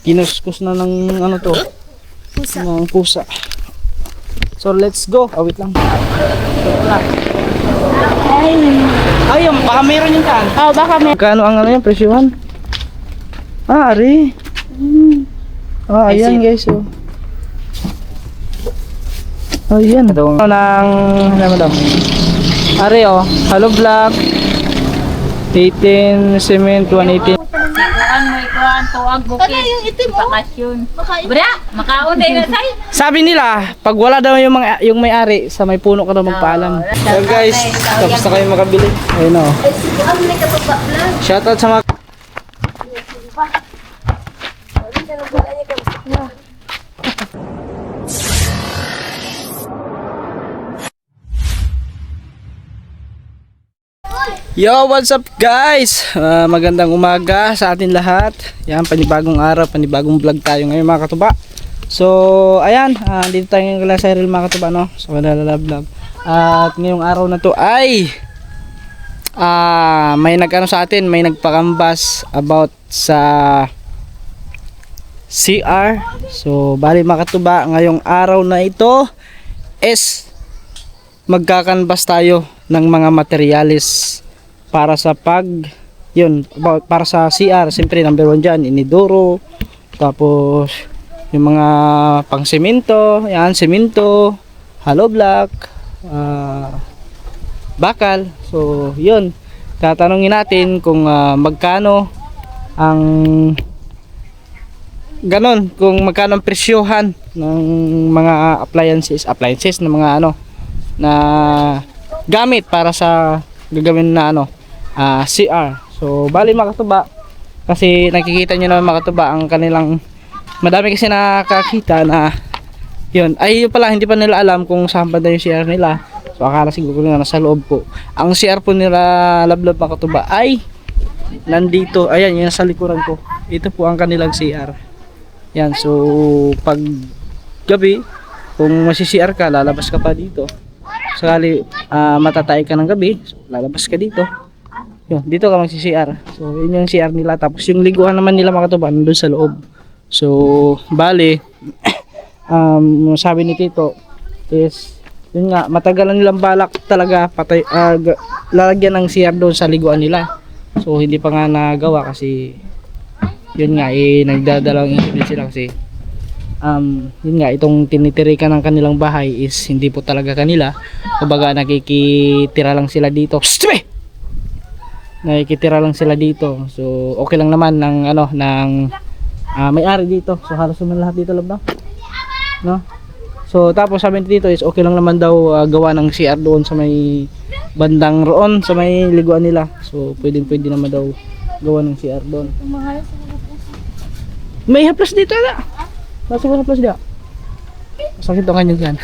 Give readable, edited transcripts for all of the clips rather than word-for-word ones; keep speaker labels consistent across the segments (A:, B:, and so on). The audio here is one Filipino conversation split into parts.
A: Kinuskus na ng ano to,
B: Pusa.
A: ng pusa. So let's go. Wait lang. Ayun, baka mayroon yung daan.
B: Oh, baka may...
A: Kano ang ano yung presyuhan? Ari. Ayan guys. Oh. Ayan. Ito ng ano daw. Ari oh, hollow block. 18 cement 118.
C: Kuan mo ikuan tuag bukid.
B: Ano yung itim mo?
C: Bakasyon.
B: Makain.
C: Bra, makaon din na say.
A: Sabi nila, pag wala daw yung may-ari sa may puno ka daw magpaalam. So guys, tapos na kayo makabili. Ayun oh.
B: Ay, sige, ang may kapapaklan.
A: Shoutout sa mga Yo, what's up guys? Magandang umaga sa atin lahat. Yan, panibagong araw, panibagong vlog tayo ngayon mga katuba. So, ayan, dito tayo ngayon kala Cyril mga katuba, no? So, Kalala Vlog. At ngayong araw na to ay may nag-ano sa atin, may nagpakambas about sa CR. So, bali mga katuba, ngayong araw na ito is magkakanbas tayo ng mga materyales para sa para sa CR. Siyempre number 1 dyan, inidoro, tapos yung mga pang semento, yan, semento, hollow block, bakal. So yun, tatanungin natin kung magkano ang ganon, kung magkano ang presyohan ng mga appliances ng mga ano na gamit para sa gagawin na ano CR. So bali mga katuba, kasi nakikita nyo naman mga katuba ang kanilang, madami kasi nakakita na yun, ay yun pala, hindi pa nila alam kung saan ba yung CR nila. So akala siguro na nasa loob po. Ang CR po nila lablab mga katuba ay nandito, ayan yung nasa likuran ko. Ito po ang kanilang CR. Yan, so pag gabi kung masi-CR ka, lalabas ka pa dito. Sakali matatay ka ng gabi, so, lalabas ka dito. Yun, dito ka magsi-CR. So yun yung CR nila. Tapos yung liguan naman nila mga katuba nandun sa loob. So bali sabi ni Tito is yun nga, matagalan nilang balak talaga patay, lalagyan ng CR doon sa liguan nila. So hindi pa nga nagawa kasi yun nga, nagdadalawang isip sila kasi yun nga, itong tinitirikan ng kanilang bahay is hindi po talaga kanila. Kumbaga nakikitira lang sila dito. Nakikitira lang sila dito. So okay lang naman ng ano, ng may-ari dito. So halos naman lahat dito lab, no? So tapos sabi dito is okay lang naman daw gawa ng CR doon sa may bandang roon sa may liguan nila. So pwede naman daw gawa ng CR doon. May haplas dito na. Nasa haplas dito. Sakit ang kanya dyan.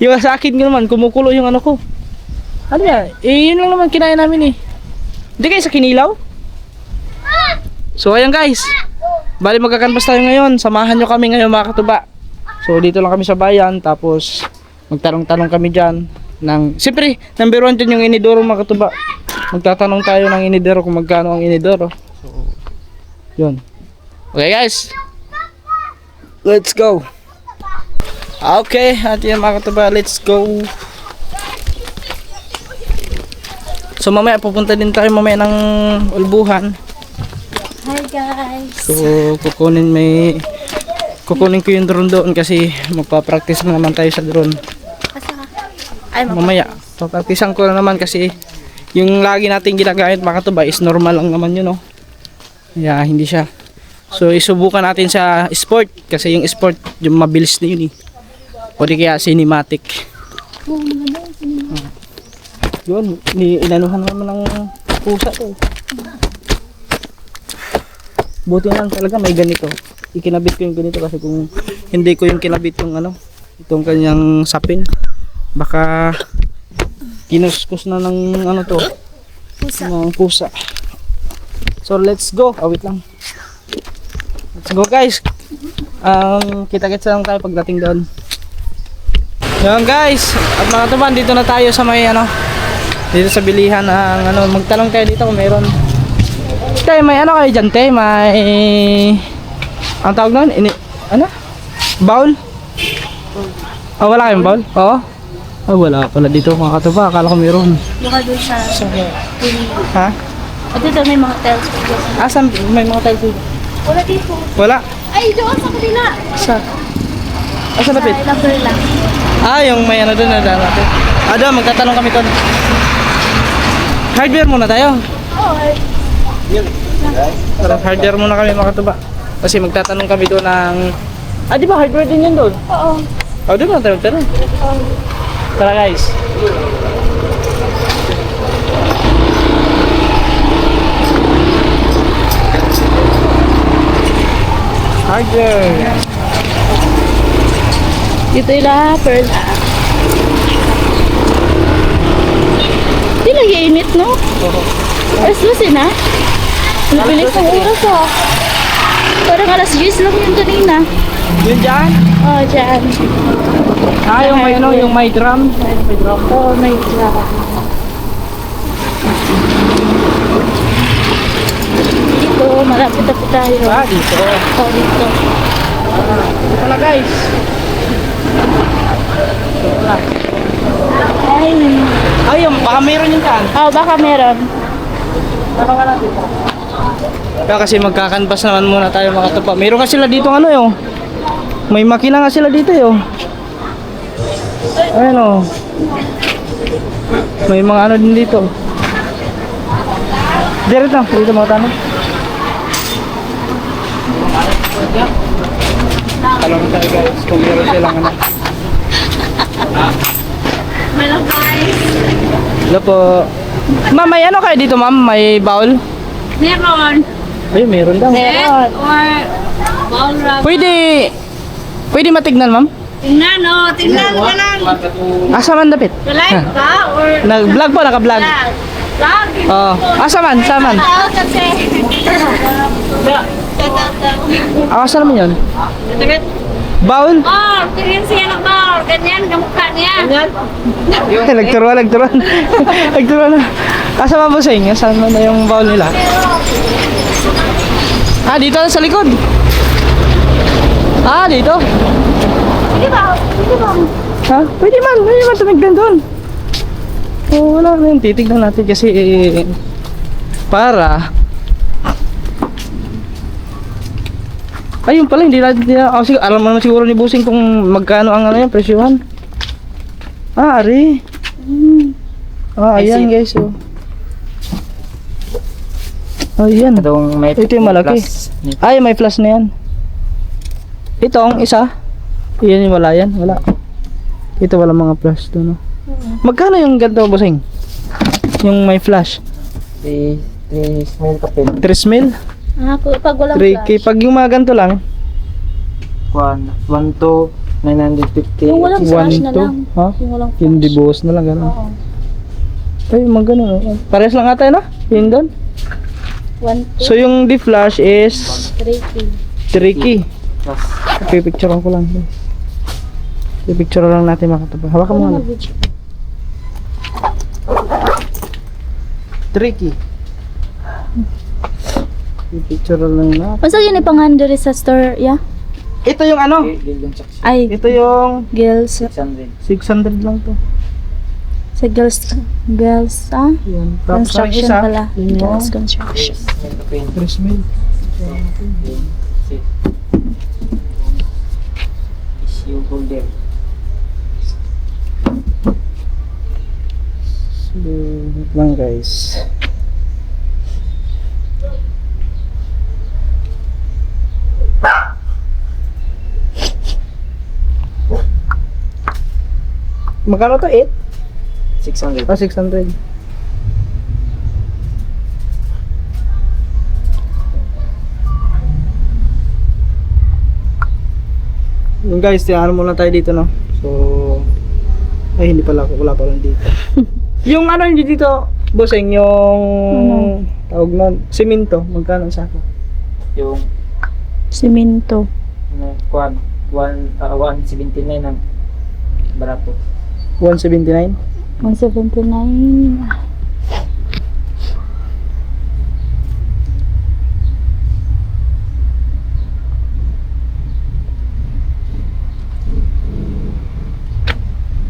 A: Yung sa akin naman, kumukulo yung ano ko. Ano yan? Yun lang naman kinaya namin eh. Hindi kayo sa kinilaw? So ayan guys, bali magkakanbas tayo ngayon. Samahan nyo kami ngayon mga katuba. So dito lang kami sa bayan. Tapos magtanong-tanong kami dyan ng, siyempre number 1 dyan yung inidoro mga katuba. Magtatanong tayo ng inidoro kung magkano ang inidoro. So yun. Okay guys, let's go. Okay, at yan mga katuba, let's go. So mamaya pupunta din tayo mamaya ng Ulbuhan.
B: Hi guys.
A: So kukunin ko yung drone doon kasi magpa-practice na naman tayo sa drone.
B: Ay,
A: Mamaya papraktisan ko na naman kasi yung lagi natin ginagamit mga katuba is normal lang naman yun, no? Yeah, hindi siya. So isubukan natin sa sport kasi yung sport yung mabilis na yun eh. O di kaya cinematic. Yun, inanuhan naman ng pusa to. Buti lang talaga may ganito. Ikinabit ko yung ganito kasi kung hindi ko yung kinabit yung ano, itong kanyang sapin, baka kinuskus na ng ano to,
B: pusa.
A: ng pusa. So let's go. Wait lang. Let's go guys. Kita-kits lang tayo pagdating doon. Yan guys, at mga tuban, dito na tayo sa may ano, dito sa bilihan ng ano, magtanong tayo dito kung meron. Tay, may ano kayo dyan, tay? May Ang tawag nun? Ano? Bowl? Ah, wala kayong bowl? Oo? Ah, wala pala dito mga katupa. Akala ko meron.
B: Baka doon sa...
A: Ha?
B: At dito may mga tiles.
A: Asan may mga tiles dito?
B: Wala dito.
A: Wala.
B: Ay, doon sa kabila.
A: Sa? Asa
B: Sa
A: lapit?
B: lumber lang.
A: Ah, yung may ano doon na daan natin. Ah, doon, magtatanong kami doon. Hardware muna tayo.
B: Oo.
A: Parang hardware muna kami mga katuba. Kasi magtatanong kami doon ng... Ah, di ba hardware din yun doon?
B: Oo.
A: Oh, doon lang tayo magtanong. Tara guys. Hardware.
B: Dito yung pearl. Di lagi init, no? Alas 12 na. Ang bilis ng oras, oh. Parang alas 10 lang yun kanina.
A: Yun dyan?
B: Oh, dyan.
A: Ah, yung may ano, yung may drum. May drum.
B: Oh, may drum. Dito, malapit na po tayo.
A: Ah, dito.
B: Oh, dito.
A: Dito pala guys.
B: Ay,
A: Ayun, baka meron yung dyan.
B: oh, baka meron.
A: Tanong ka natin. Kaya kasi magkakanvas naman muna tayo mga katupa. Meron ka sila dito ano yun. May makina nga sila dito yun. Ayan o. May mga ano din dito. Direct na, dito mga tanong. Alam mo tayo guys, kung meron silang ano.
B: Meron guys.
A: Hello po. Ma'am, may ano kayo dito ma'am? May bowl?
C: Meron.
A: Ay, meron daw.
C: Set or ball rug.
A: Pwede matignan ma'am?
C: Tingnan, oh. Tingnan ka lang.
A: Asa man dapit?
C: Live ba? Or
A: Nag-vlog po, naka-vlog.
C: vlog?
A: Oo. Asa man? Saman?
B: Oo, kasi.
A: Asa naman yun? Bowl?
C: Oh, tingin siya ng ball. Ganyan, kamukha niya. Ganyan?
A: Nagturuan. Nagturuan na. Asa man po sa inyo? Saan man na yung bowl nila? Ah, dito sa likod. Ah, dito.
B: Hindi ba? Hindi ba?
A: Ha? Pwede man tumignan doon. Oh, wala na yun. Titignan natin kasi para ayun pala, hindi natin sige, alam mo naman siguro ni Busing kung magkano ang ano yan, presyuhan. Ah, ari. Ah, ayan guys. Oh. Ayan. Ito yung malaki. Ay, may plus na yan. Itong isa. Yan yung wala yan. Wala. Ito wala mga plus to, no? Magkano yung ganito, Busing? Yung may flash?
D: 3 mil kapil.
A: 3 mil?
B: Ah, pag walang
A: 3K. Pag yung mga ganito lang,
D: 1 to 950.
B: Yung walang flash na
A: 1 to,
B: lang.
A: ha?
B: Yung walang flash.
A: Yung dibuhos na lang, gano'n.
B: Oo.
A: Ay, mga gano'n. Oh. Parehas lang ata yun, no? Yun doon.
B: 1, 2,
A: So, yung di flash is
B: 3,
A: 3K.
D: Plus,
A: Pipicturean ko lang, guys. Pipicture lang natin mga katabi. Hawakan mo nga. 3K. Pipicture lang natin.
B: Basta yun ipangan diri sa store, yeah?
A: Ito yung ano?
D: building section.
B: Ay,
A: Ito yung
B: girls.
D: 600.
A: 600 lang to.
B: Sa girls,
A: Yan. Tapos ang
B: construction
A: isa,
B: pala.
A: yun yung
B: Girls construction.
A: 3 mil.
D: Issue holder.
A: So, wait lang guys. Magkano to? 8?
D: 600.
A: Ah, 600. Yung guys, tiyaan muna tayo dito, no? So, ay hindi pala ako, wala pa lang dito. Yung ano hindi dito, Buseng, yung tawag nun, simento, magkano sa ako?
D: Yung
B: Simento.
D: kwan 179 ang barato.
A: 179?
B: 179.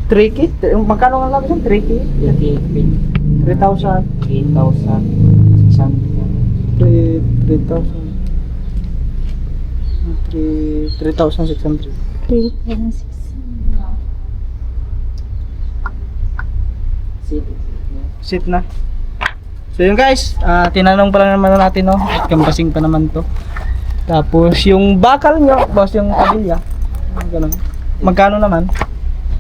A: 3K? Magkano nga lang yun? 3K? 3,000. 3,600.
B: 3,600.
A: Sit na. So yun guys, tinanong pa lang naman natin, no? At kambasing pa naman to. Tapos yung bakal nyo, boss, yung kabilya. Ganun. Magkano naman?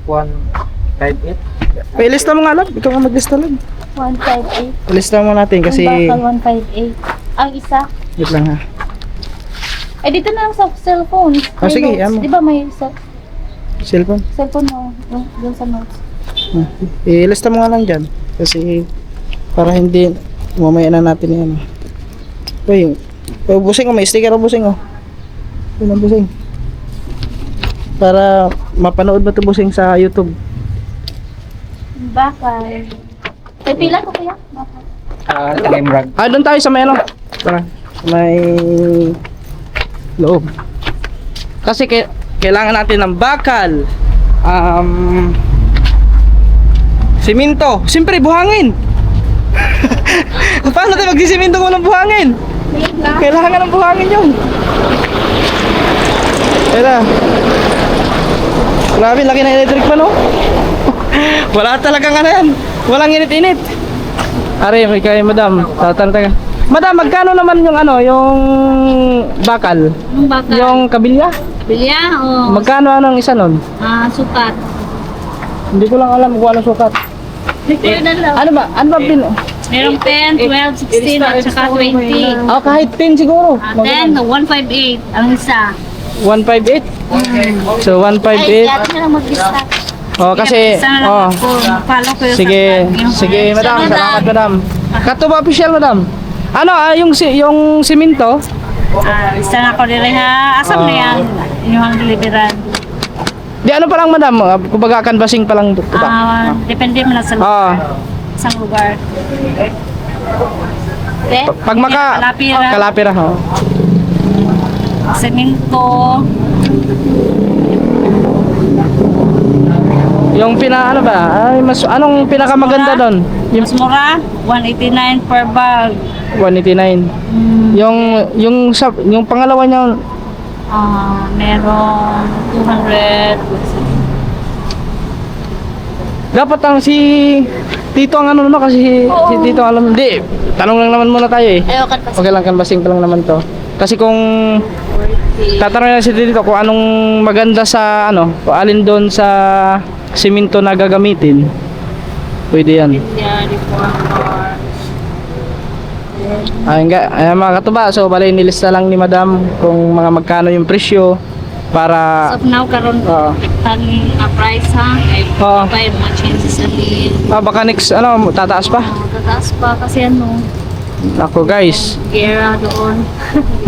D: 158.
A: Ilista mo nga lang, ikaw nga maglista lang.
B: 158.
A: Ilista mo natin kasi...
B: Ang bakal 158. Ang isa.
A: Wait lang ha.
B: Eh, dito na lang sa cellphone.
A: Oh, sige,
B: notes.
A: yan mo.
B: Di ba may
A: Cellphone.
B: cellphone mo? Doon sa notes.
A: Ilista mo nga lang dyan. Kasi para hindi mamaya na natin yan. Uy, busing oh, may sticker o busing oh. Yun ang busing. Para mapanood ba ito busing sa YouTube?
B: Bakal. Eh, pila ko kaya? Bakal.
D: Time rag.
A: Doon tayo sa may ano. Tara, sa may loob. Kasi kailangan natin ng bakal. Simento. Siyempre, buhangin. Paano tayo magsisimento kung walang buhangin? Kailangan ng buhangin yun. Kaya grabe, laki na electric pa, no? Wala talagang ano yan. Walang init-init. Are, may kay madam. Tatanong. Madam, magkano naman yung ano, yung bakal?
C: Yung baka.
A: Yung kabilya?
C: Bilya o
A: Magkano anong isa nun?
C: sukat.
A: Hindi ko lang alam kung anong sukat.
C: Yun na lang.
A: Ano ba? Ano ba pin?
C: Merong 10, 12, 16 at saka 20.
A: Oh, kahit 10 siguro.
C: 10, 158 ang isa.
A: 158. So 158.
B: Kaya na lang mag-lista.
A: Oh, kasi
C: Isa na lang
A: oh.
C: ako. Follow ko yung
A: Sige,
C: sa-
A: sige madam,
C: Sa-
A: salamat madam. Kato ba official madam? Ano yung simento?
C: Isa na ako dire ha. Asam na yan. Yung deliveran.
A: Di ano pa lang madam, kumbaga canvassing pa lang ba?
C: Depende mo na sa isang lugar. Okay?
A: Pag maka
C: Kalapira.
A: Kalapira ho.
C: Semento.
A: Yung ano ba? Ay mas anong pinakamaganda doon? Yung
C: Mas mura. 189 per bag.
A: 189. Yung pangalawa niya
C: Meron 200.
A: dapat ang si Tito ang ano no kasi si Tito alam hindi. Tanong lang naman muna tayo eh.
B: Ayaw pa.
A: Okay lang canvassing pa lang naman to. Kasi kung tatanungin na si Tito kung anong maganda sa ano, o alin doon sa simento na gagamitin. Pwede yan.
C: Yeah,
A: Ayan mga katuba, so bali nilista lang ni Madam kung mga magkano yung presyo para
C: So now karon ang price ha ay
A: Oo.
C: pa yung mga chances ali.
A: baka next ano tataas pa.
C: Tataas pa kasi ano,
A: Ako guys,
C: gera doon.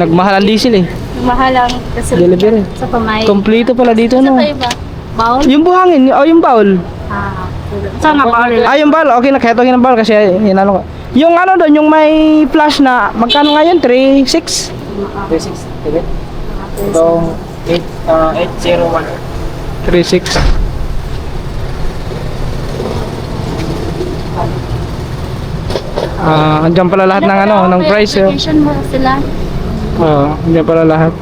A: nagmahal ang diesel eh.
C: Mahal ang kasi
A: Delivery.
C: sa pamay.
A: Kompleto pala dito
B: Sa
A: no.
B: tayo ba?
C: Bowl?
A: Yung buhangin, yung bowl.
C: Saan nga bowl nila?
A: Yung bowl, okay na kahit yung bowl kasi hinano ko. Yung ano doon, yung may flash na magkano nga yun? 3,600?
D: 36. Itong 801.
A: 3,600. Andyan pala lahat ng ano, ng price.
B: Application mo sila.
A: Andyan pala lahat.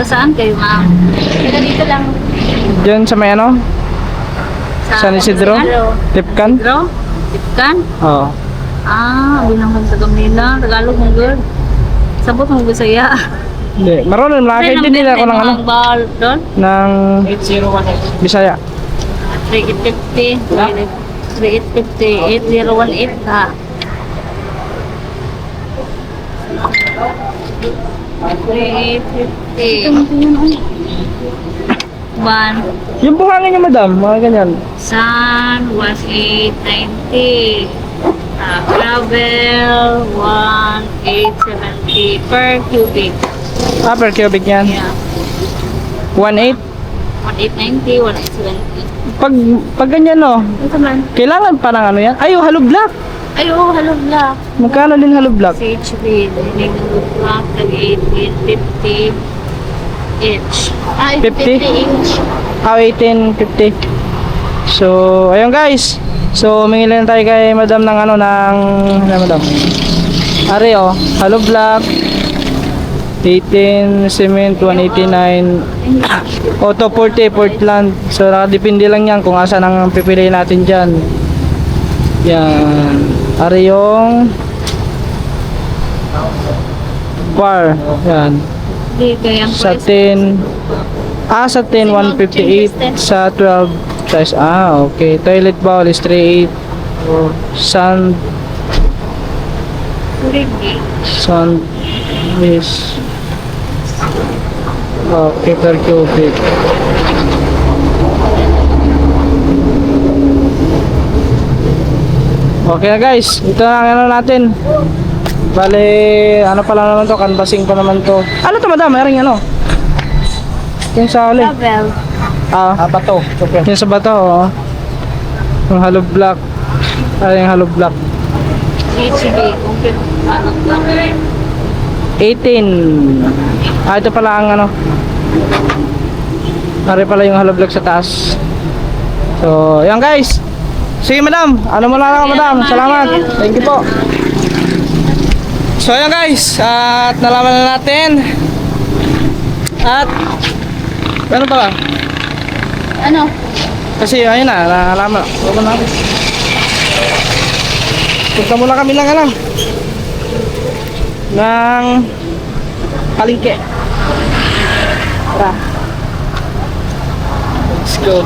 C: Saan kayo ma'am?
B: Kaya dito lang.
A: Diyan sa may ano? San Isidro? Tipkan?
C: Isidro? Tipkan?
A: Oo.
C: Bilang kong sa Gamila. Tagalog mong girl. Sabot mong Bisaya.
A: Hindi. Marunong, nakakaintindi ako ng ano?
C: Ball doon?
A: Ng
D: 801.
A: Bisaya.
C: 3850. 3850. 8018 ha. 3850. One.
A: Yung buhangin niya madam, mga ganyan.
C: Sun was 890. Gravel 1870 per cubic.
A: Per cubic yan.
C: Yeah.
A: 1,800.
C: 1890, 1870.
A: Pag ganyan no,
C: Ito man.
A: kailangan pa ng ano yan? Ay, hollow block.
C: Ay, oh, hello black.
A: Magkano din hollow block?
C: CHB, dinig black, tag 1850 each.
B: 50
A: 50?
B: inch.
A: 1850. So, ayun guys. So, humingi lang tayo kay madam ng ano, ng madam. Are oh, hollow block 18 cement 189 auto 40 Portland. So nakadepende lang yan kung asan ang pipiliin natin dyan. Yan, are yung bar. Yan, sa 10 sa 10 158, sa 12 size. Okay, toilet bowl is 38. Sand is per cubic. Okay na guys, ito na ang ano natin. Bale, ano pa lang naman to, canvassing pa naman to. Ano to madam, mayroong ano? Yung sa huli.
D: Bato. Okay.
A: Yung sa bato, oh. Yung hollow block. Yung hollow block.
C: HB, complete.
A: 18. Ito pala ang ano. Pare pala yung hollow block sa taas. So, yan guys. Sige madam, ano mo lang ako madam. Salamat. Thank you po. So, yan guys. At nalaman na natin. At ano pala?
B: Ano?
A: Kasi ayun na, nalaman. Wala na. Punta muna kami lang alam ng palengke. Tara. Let's go.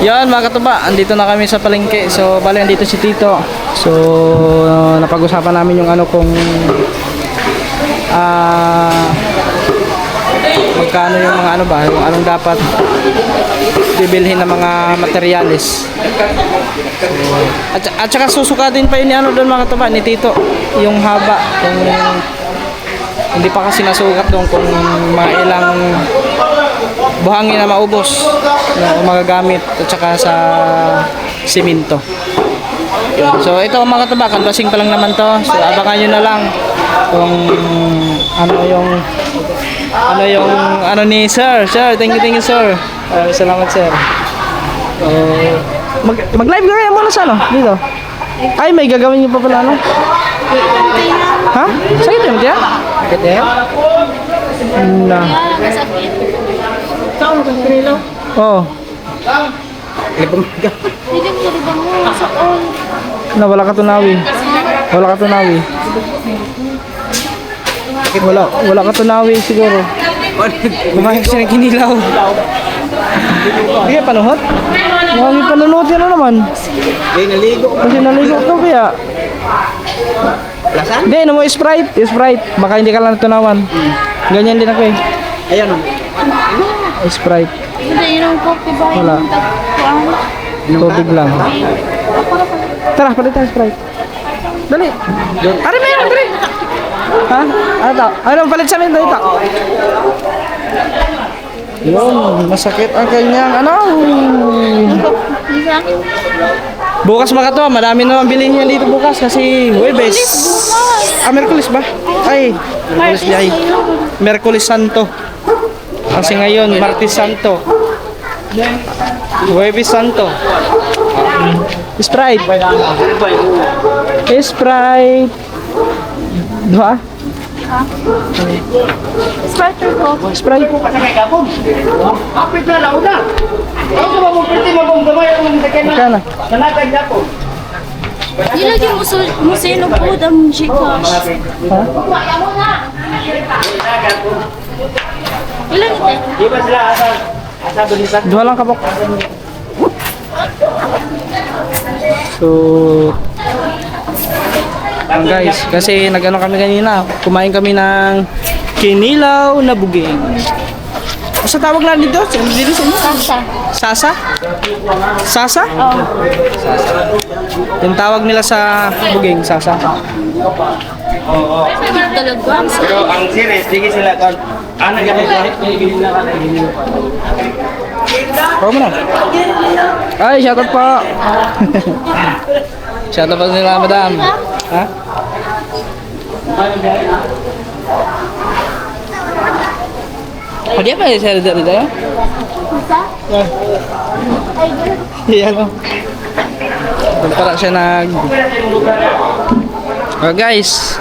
A: Yan mga katuba, andito na kami sa palengke. So bali andito si Tito. So napag-usapan namin yung ano kung magkano yung mga ano ba, yung anong dapat bibilhin ng mga materyales. So, at saka susukatin pa yun ni ano doon mga katuba ni Tito, yung haba, kung hindi pa kasi nasukat doon kung mga ilang buhangin na maubos na magagamit at saka sa simento. Yun. So ito mga katuba, canvassing pa lang naman to. So abangan nyo na lang kung ano ni sir. Sir, thank you sir. Salamat sir. Mag-live ka kaya muna sa ano? Dito. Ay, may gagawin niyo pa pala ano? Ha? Sakit yun kaya? Sakit yan? Na.
B: Saan ka nilo?
A: Oo.
B: Hindi ko libang mo sa all.
A: Na wala ka tunawi. Wala ka tunawi. Wala ka tunawi siguro. Kumain kasi ng kinilaw. Hindi panuhot? Huwag yung panuhot yan na naman. Kasi naligo ka kaya.
D: Lasan?
A: Hindi, mo Sprite. Sprite. Baka hindi ka lang natunawan. Ganyan din ako eh.
D: Ayan o.
A: Sprite.
B: Hindi, yun ang coffee ba?
A: Wala. Tubig lang. Tara, palit tayo Sprite. Dali. Ari, meron, dali. Ha? Ano to? Ano, palit sa amin dito. Yun, masakit ang kanyang ano. Bukas mga to, madami naman bilhin niya dito bukas kasi Huwebes. Merkulis ba? Ay, Merkulis ay. Merkulis Santo. Kasi ngayon, Martes Santo. Huwebes Santo. Sprite. Sprite. Dua?
B: Sprite ko.
A: Sprite. Magkano?
B: Nilagyan mo sino po ang Gcash.
A: Ha?
B: Ilan ito?
A: Dua lang kapok. So, guys, kasi nag-ano kami kanina, kumain kami ng kinilaw na buging. Basta tawag na dito? Dito sa inyo?
B: Sasa.
A: Sasa? Sasa?
B: Oo.
A: Yung tawag nila sa buging, sasa.
B: Talaga.
D: Pero ang series, sige sila kan. Ano gamit ko?
A: Paro mo na. Ay, shoutout po. Shoutout po nila, madam. Ha? O, di ba yung salad dito?
B: Isa? Ay, ganun.
A: Yan o. Doon para siya nag... guys.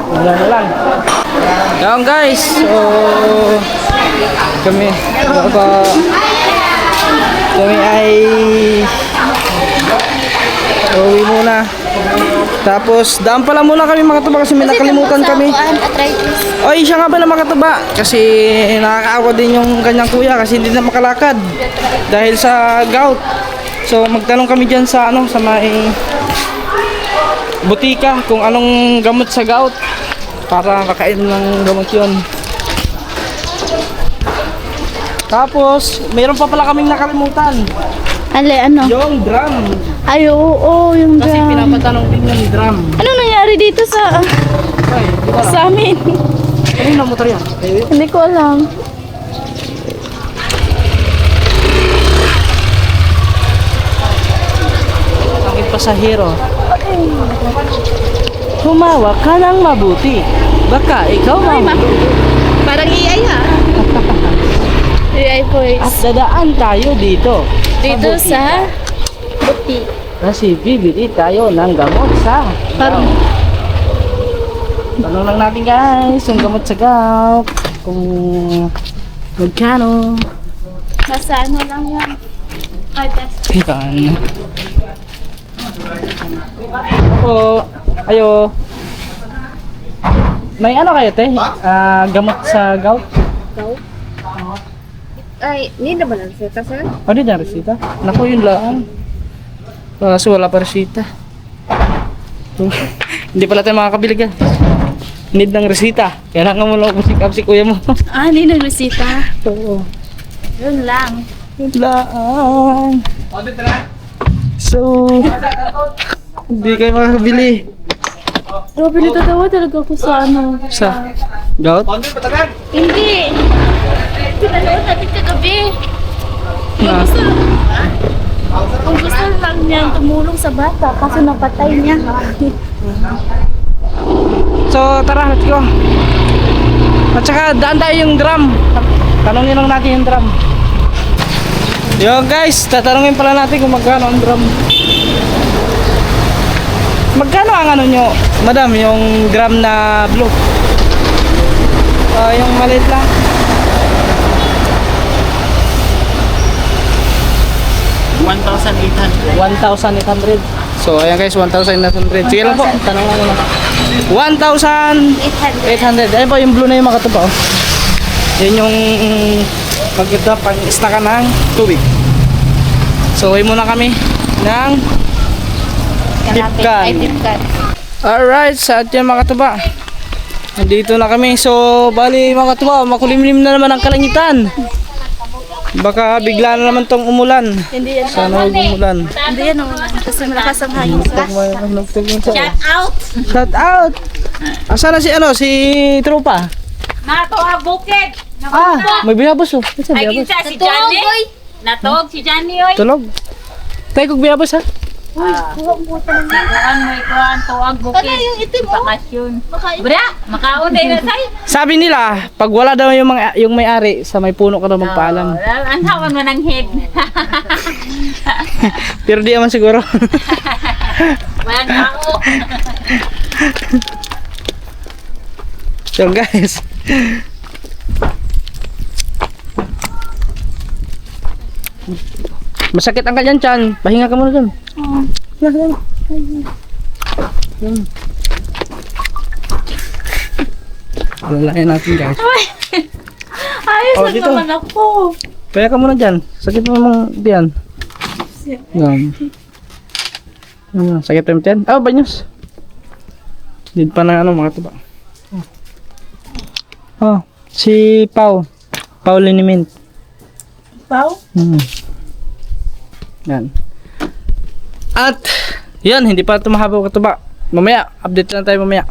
A: Wala na lang. Yan guys. So, kami ay uwi muna. Tapos daan pala muna kami mga katuba kasi may nakalimutan kami.
B: Arthritis.
A: Oy, siya nga pala mga katuba kasi nakakaawa din yung kanyang kuya kasi hindi na makalakad dahil sa gout. So magtanong kami diyan sa sa may butika kung anong gamot sa gout para kakain ng gamot yun. Tapos mayroon pa pala kaming nakalimutan.
B: Ano?
A: Yung drum.
B: Ay, oo, yung
A: Kasi
B: drum.
A: pinapatanong din yung drum.
B: Ano nangyari dito sa
A: Ay, di ba?
B: sa amin?
A: Ano yung motor yan?
B: Hindi ko alam.
A: Aking pasahero. Humawak ka ng mabuti. Baka ikaw
B: Parang AI ha? AI
A: At
B: voice.
A: dadaan tayo dito.
B: Dito sa buti.
A: Kasi bibili tayo ng gamot sa
B: Parang
A: tanong lang natin guys, yung gamot sa gout. Kung magkano.
B: nasa ano lang yan. Ay, that's
A: Yan. Opo. Ayo. May ano kayo te? Gamot sa gout?
C: Ay, hindi na ba lang sita, sir?
A: Ano din resita? Naku, yun lang. Kasi wala pa resita. Hindi pala tayo makakabili ka. Need ng resita. Kailangan mo lang pick up si kuya mo.
B: hindi nagresita.
A: Oo.
B: Yun lang.
A: Yun lang. So, hindi kayo makakabili.
B: Grabe, natatawa talaga ako sa ano.
A: Sa gout?
B: Hindi. Pinanood natin kagabi.
A: Na.
B: Kung gusto lang niyang tumulong sa bata kasi napatay niya.
A: So, tara, let's go. At saka, daan tayo yung drum. Tanongin lang natin yung drum. Yo guys, tatanungin pala natin kung magkano ang drum. Magkano ang ano nyo, madam, yung drum na blue? Yung maliit lang.
D: 1,800.
A: 1,800. So, ayan guys, 1,800. Sige lang po, tanong lang muna. 1,800. Ayan po, yung blue na yung mga katupa. Yan yung pagkita pang istaka ng tubig. So, uwi muna kami ng Tipkan.
B: Ay, tipkan.
A: Alright, sa atin mga katuba. Nandito na kami. So, bali mga katuba, makulimlim na naman ang kalangitan. Baka bigla na naman tong umulan.
B: Hindi yan.
A: Sana huwag umulan.
B: Hindi yan naman. Kasi malakas ang hangin.
C: Shout out!
A: Shout out! Asa na si si Tropa?
C: Nato ang bukid!
A: May binabos oh. Asa
C: Ay,
A: binabos?
C: kinsa si Johnny? Natog si Johnny, oy!
A: Tulog. Tayo kong binabos ha?
C: Kuhan mo ikuhan, tuwag bukid.
B: Ano yung itim mo?
C: Bakasyon.
B: Makain.
C: Bra, makaunay na say.
A: Sabi nila, pag wala daw yung may-ari, sa may puno ka daw magpaalam.
C: Anhawan mo ng head.
A: Pero di naman siguro.
C: Walang ako.
A: So guys. Masakit ang kanyang tiyan. Pahinga ka muna dun. Alalayan natin guys.
B: Ayos
A: Oh,
B: lang
A: dito.
B: naman ako.
A: Pahinga ka muna dyan. Sakit mo mong diyan. Yan. Yan. Sakit mo yung tiyan. Oh, banyos. Need pa na mga tuba. Oh, si Pau. Pau Linimint.
B: Pau?
A: Yan. At, yan, hindi pa ito mahaba katuba. Mamaya, update lang tayo mamaya.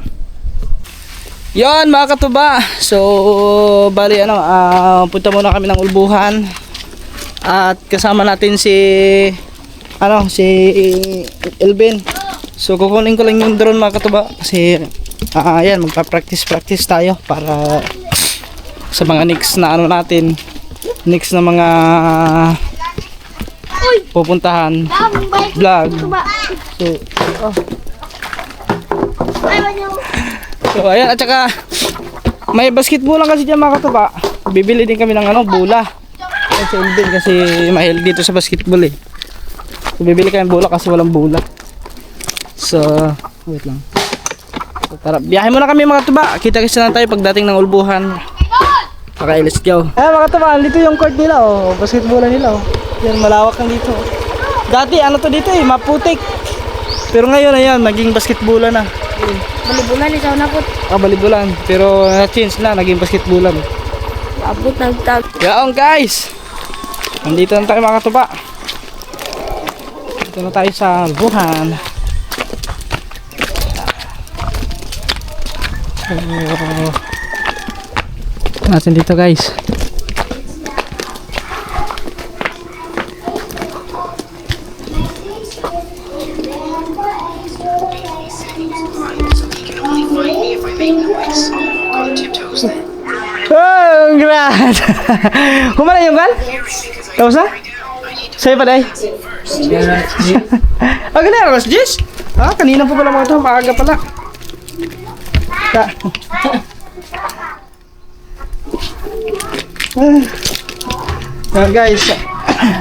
A: Yan mga katuba. So, bali punta muna kami ng Ulbuhan. At kasama natin si Elvin. So, kukunin ko lang yung drone mga katuba. Kasi, yan, magpa-practice tayo para sa mga next na ano natin, next na mga pupuntahan vlog. So ayan, at saka may basketball lang kasi dyan mga katuba. Bibili din kami ng ano, bola. At sa Elvin kasi mahilig dito sa basketball eh. So bibili kami ng bola kasi walang bola. So wait lang. So, tara, biyahe muna kami mga katuba. Kita-kita na tayo pagdating ng Ulbuhan. Okay, let's go. Ayan mga katuba, dito yung court nila oh. Basketballan nila oh. Yan, malawak lang dito. Dati ano to dito eh, maputik. Pero ngayon ayan, naging basketballan na.
B: Balibulan, isaw na po.
A: Balibulan. Pero na-change na, naging basketballan.
B: Abot nagtag.
A: Yaong guys! Nandito na tayo mga katuba. Dito na tayo sa Ulbuhan. So, natin dito guys. Oh, congrats! Kumana yung kan? Tapos na? Sa'yo pa day? Ah, ganyan, alas 10? Ah, kanina pa pala mga ito, maaga pala. Ayan guys,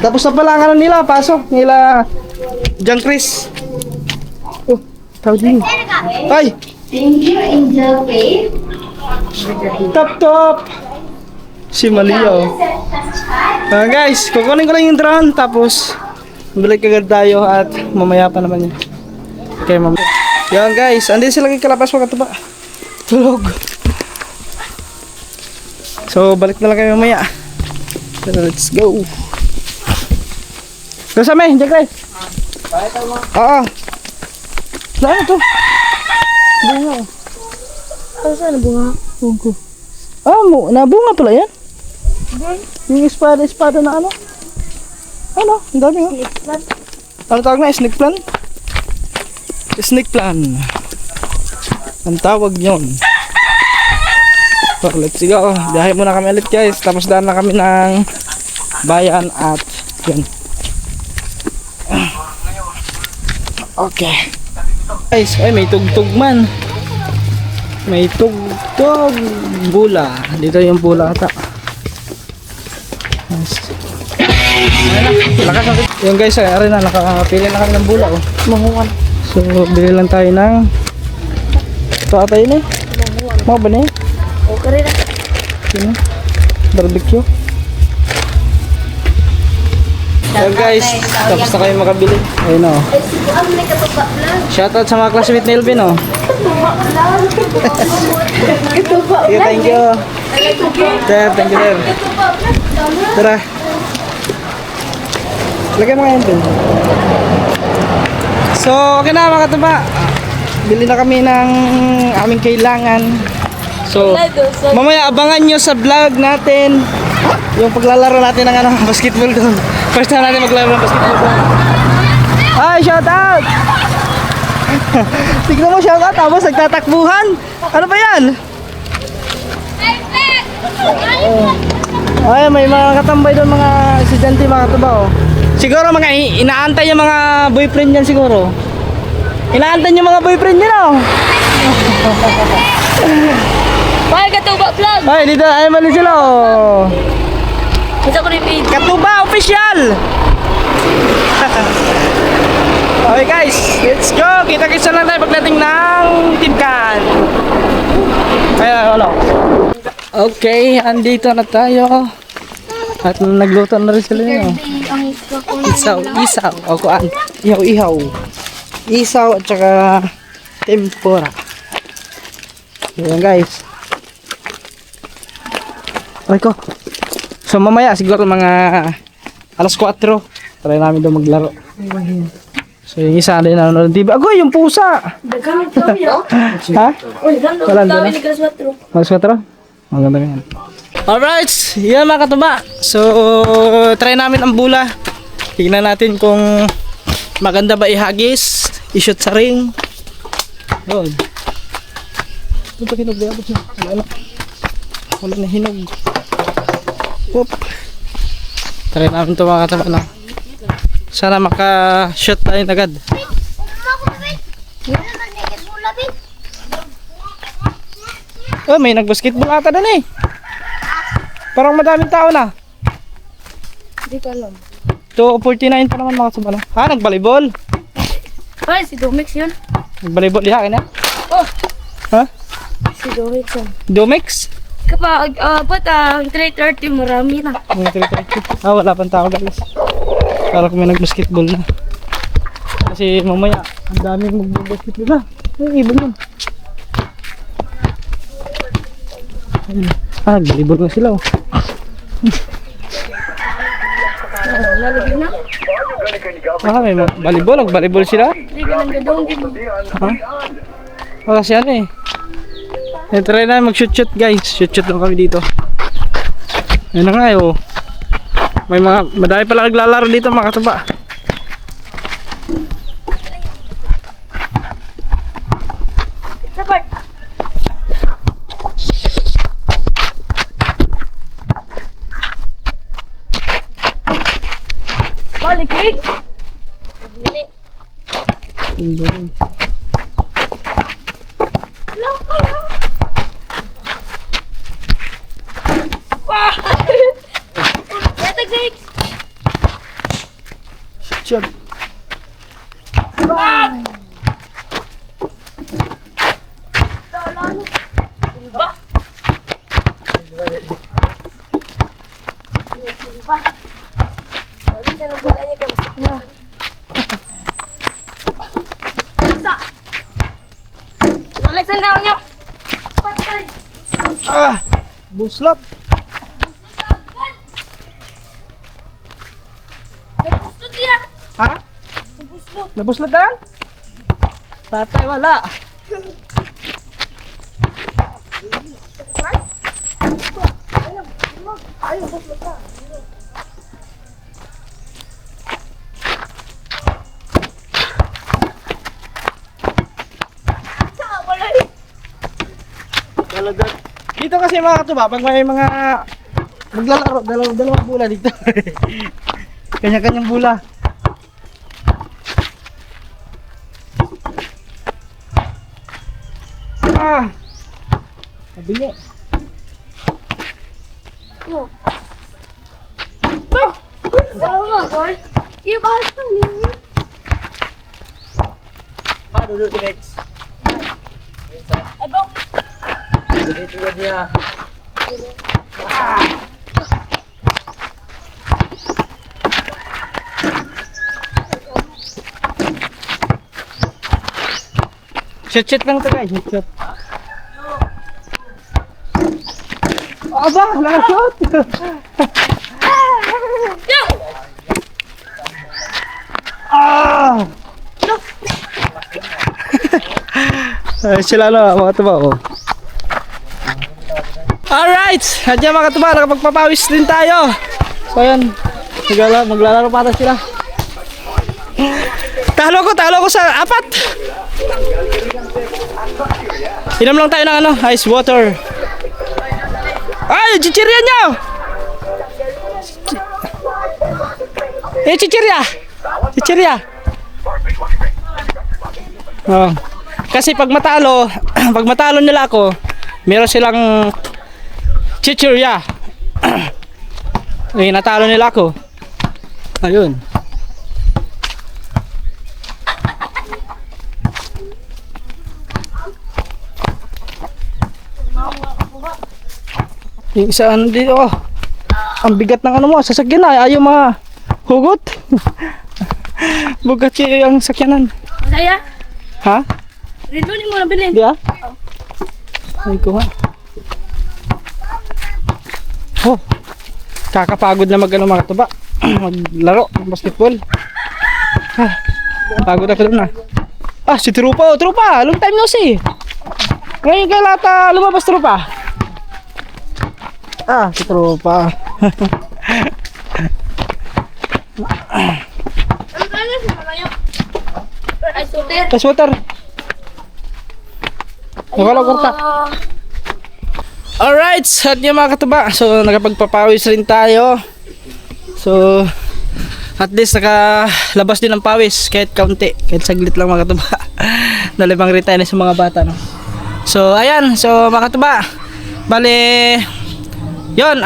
A: tapos na pala ang ano nila, pasok nila John Chris. Oh, tawag din. Ay! Top! Si Malio. Guys, kukunin ko lang yung drone, tapos balik agad tayo at mamaya pa naman yan. Okay, mamaya. Yan guys, andin sila kalapas mga katuba. Tulog. So, balik na lang kayo mamaya. So, let's go. Go sa may, Jack Ray. Oo. Saan ito? Bunga.
B: Saan na bunga?
A: Bunga. Ah, nabunga pala yan? Yung espada na ano? Ano? Ang dami oh. Ano tawag na? Snake plant? Snake plant. Ang tawag yun. So, let's go. Biyahe muna kami ulit guys. Tapos daan na kami ng bayan at yun. Okay. Guys, ay may tugtog man. May tugtog. Bula. Dito yung bula ata. Yes. Lakas ang yung guys, ay na nakapili na kami ng bula oh.
B: Mahuwan.
A: So, bili lang tayo ng ito ata yun eh. Mga ba na eh?
B: Okay rin na.
A: Yun eh. Barbecue. So guys, tapos na kayo makabili. Ayun o. Shoutout sa mga classmate ni Elvin o. Okay, thank you. Sir, thank you sir. Tara. Lagay mo nga Elvin. So, okay na mga katuba. Bili na kami ng aming kailangan. So, mamaya abangan nyo sa vlog natin yung paglalaro natin ng ano, basketball doon. First time natin maglaro ng basketball doon. Ay, shout out! Tignan mo, shout out, tapos nagtatakbuhan. Ano ba yan? Ay, may mga katambay doon, mga estudyante, mga katuba oh. Siguro mga inaantay yung mga boyfriend yan siguro. Inaantay yung mga boyfriend yan oh.
B: Ay, Katuba vlog!
A: Ay, dito, ay mali sila oh.
B: Ito ko rin video.
A: Katuba official! Okay guys, let's go! Kita-kita lang tayo pagdating ng Timkan. Ayan, wala. Okay, andito na tayo. At nagluto na rin sila yun. Isaw. O kuan. Ihaw. Isaw at saka tempura. Ayan guys. Okay ko. So mamaya siguro mga alas 4. Try namin doon maglaro. So yung isa din nanonood ng TV. Agoy, yung pusa!
B: Dagamit kami no?
A: Ha?
B: Uy, ganda.
A: Wala
B: Dami
A: na.
B: ni Gaswatro.
A: Alas 4? Ang ganda yan. Alright, yan mga katuba. So try namin ang bula. Tingnan natin kung maganda ba ihagis, i-shoot sa ring. Yun. Ito pa kinugbayabot siya. Wala na hinog. Whoop. Try namin ito mga kataba na. Sana maka-shoot tayo agad. Oh, may nag-basketball ata doon eh. Parang madaming tao na.
B: Hindi ko alam.
A: 2:49 pa naman mga kataba na. Ha, nag-volleyball.
B: Ay, si Domix yun.
A: Nag-volleyball diha kanya.
B: Oh,
A: Ha?
B: si Domix yun.
A: Domix?
B: Kapag, ba't 3:30 marami na.
A: Mga 3:30. Ah, wala pang tao guys. Kala ko may nag-basketball na. Kasi mamaya, ang daming mag-basketball na. Ay, ibon yun. Ayun. Ah, nag-volleyball na sila oh.
B: Lalagyan na.
A: Ah, may volleyball. Nag-volleyball sila.
B: Hindi ka lang gadong.
A: Ha? Ah, kasi ano eh. Try na mag-shoot-shoot guys. Shoot-shoot lang kami dito. Ayun na nga eh oh. May mga, madami pala naglalaro dito mga kataba.
B: Dapat. Balik, Rick.
A: Ayun.
B: Yatag, Rick.
A: Shoot.
B: Balik sa daw niyo. Patay.
A: Ah! Buslap!
B: Gusto niya.
A: Ha? Nabuslat na yan? Tatay wala. Dito kasi mga katuba, pag may mga maglalaro, dalawang bula dito. Kanya-kanyang bula. Ah! Mabili.
B: Oh. Bawa, boy. Iya, bahas pa niyo.
D: Ah, duduk di Rex.
B: Abang.
D: Dito juga dia.
A: Shoot lang ito guys, shoot. Aba, nakashoot! Ah! Ay, sila na, mga tuba oh. Alright! Hadya mga tuba, nakapagpapawis din tayo. So ayan, maglalaro pa sila. Talo ko sa 4. Inom lang tayo ng ano, ice water. Ay, chichirya nyo! Chichirya! Chichirya! Oh. Kasi pag matalo nila ako, meron silang chichirya. Eh, natalo nila ako. Ayun. Yung isa ano dito oh. Ang bigat ng ano mo, sasakyan na, ayaw hugot. Bugat yung sakyanan.
B: Saya.
A: Ha?
B: Rito ni mo nabilin.
A: Di ah? Ay ko ha. Oh. Kakapagod na mga tuba. Maglaro ng basketball. Ah, pagod ako doon na. Ah, si Trupa. Oh, Trupa. Long time no see. Ngayon kay lata lumabas Trupa. Ah, si Trupa.
B: Ay, suter.
A: Ice water. Nakala korta. Alright, at yung mga katuba. So, nakapagpapawis rin tayo. So, at least nakalabas din ng pawis kahit kaunti, kahit saglit lang mga katuba. Nalibang rin tayo sa mga bata, no? So, ayan. So, mga katuba. Bale, yun,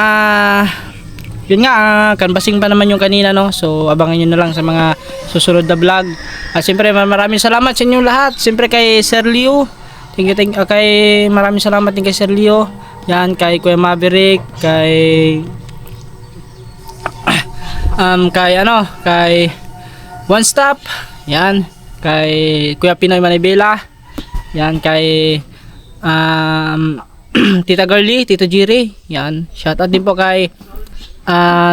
A: yun nga, canvassing pa naman yung kanina, no? So, abangan nyo na lang sa mga susunod na vlog. At siyempre, maraming salamat sa inyong lahat. Siyempre kay Sir Leo. Maraming salamat din kay Sir Leo. Yan, kay Kuya Maverick, kay One Stop. Yan, kay Kuya Pinoy Manibela. Yan, kay Tita Girlie, Tito Jiri. Yan, shoutout din po kay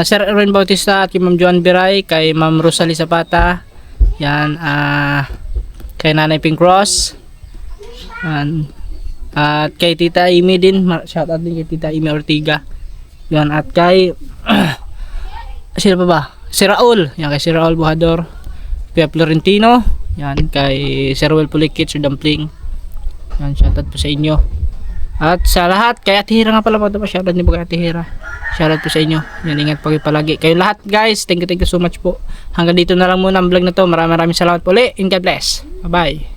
A: Sir Erwin Bautista at kay Ma'am Joan Biray, kay Ma'am Rosalie Zapata. Yan, kay Nanay Pink Cross. Yan. At kay Tita Amy din, shoutout din kay Tita Amy Ortiga. Yan, at kay sino pa ba? Si Raul. Yan, kay si Raul Buhador. Kuya Florentino. Yan, kay Sir Will Pulikit, Sir Dumpling. Yan, shoutout po sa inyo. At sa lahat, kay Ate Hira nga pala po ito pa, shoutout niyo po kay Ate Hira. Shoutout po sa inyo. Yan, ingat po kayo palagi. Kayo lahat guys, thank you so much po. Hanggang dito na lang muna ang vlog na to. Maraming salamat po ulit. And God bless. Bye bye.